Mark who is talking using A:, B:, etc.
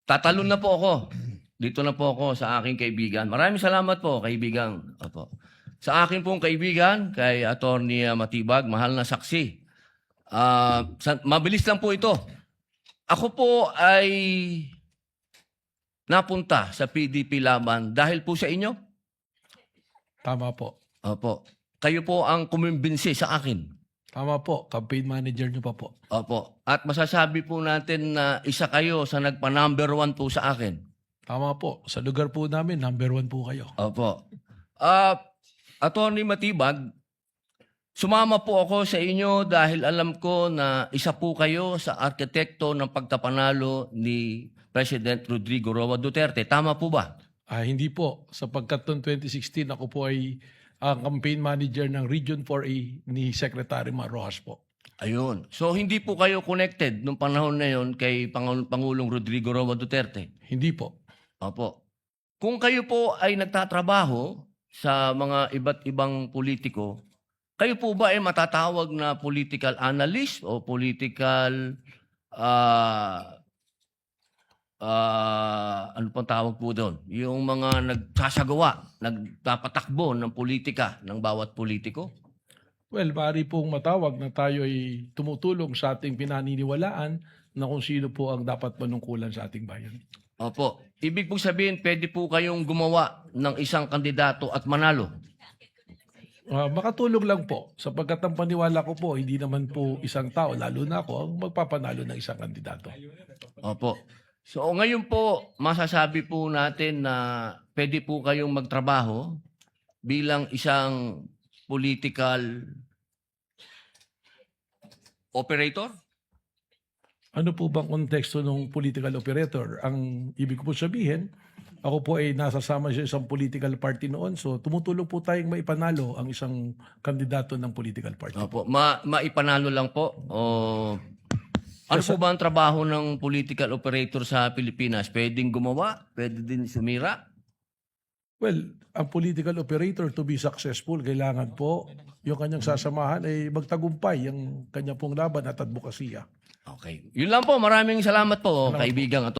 A: tatalon na po ako. Dito na po ako sa aking kaibigan. Maraming salamat po, kaibigan. Opo. Sa akin pong kaibigan, kay Attorney Matibag, mahal na saksi. Mabilis lang po ito. Ako po ay napunta sa PDP Laban dahil po sa inyo.
B: Tama po.
A: Opo. Kayo po ang kumimbinsi sa akin.
B: Tama po. Campaign manager nyo pa po.
A: Opo. At masasabi po natin na isa kayo sa nagpa-number 1 po sa akin.
B: Tama po. Sa lugar po namin, number 1 po kayo.
A: Opo. Attorney Matibag, sumama po ako sa inyo dahil alam ko na isa po kayo sa arkitekto ng pagkapanalo ni President Rodrigo Roa Duterte. Tama po ba?
B: Hindi po. Sapagkat noong 2016, ako po ay ang campaign manager ng Region 4A ni Secretary Mar Rojas po.
A: Ayun. So hindi po kayo connected nung panahon na yon kay Pangulong Rodrigo Roa Duterte?
B: Hindi po.
A: Opo. Kung kayo po ay nagtatrabaho sa mga iba't ibang politiko, kayo po ba ay matatawag na political analyst o political ano pang tawag po doon? Yung mga nagsasagawa, nagpapatakbo ng politika ng bawat politiko?
B: Well, maaari pong matawag na tayo ay tumutulong sa ating pinaniniwalaan na kung sino po ang dapat manungkulan sa ating bayan.
A: Opo. Ibig po sabihin, pwede po kayong gumawa ng isang kandidato at manalo.
B: Makatulong lang po. Sapagkat ang paniwala ko po, hindi naman po isang tao, lalo na ako, ang magpapanalo ng isang kandidato.
A: Opo. So ngayon po, masasabi po natin na pwede po kayong magtrabaho bilang isang political operator?
B: Ano po bang konteksto ng political operator? Ang ibig ko po sabihin, ako po ay nasasama sa isang political party noon. So tumutulong po tayong maipanalo ang isang kandidato ng political party.
A: Opo. Maipanalo lang po? O ano po ba ang trabaho ng political operator sa Pilipinas? Pwedeng gumawa? Pwede din sumira?
B: Well, ang political operator to be successful, kailangan po yung kanyang sasamahan ay magtagumpay ang kanya pong laban at advokasya.
A: Okay. Yun lang po. Maraming salamat po, kaibigang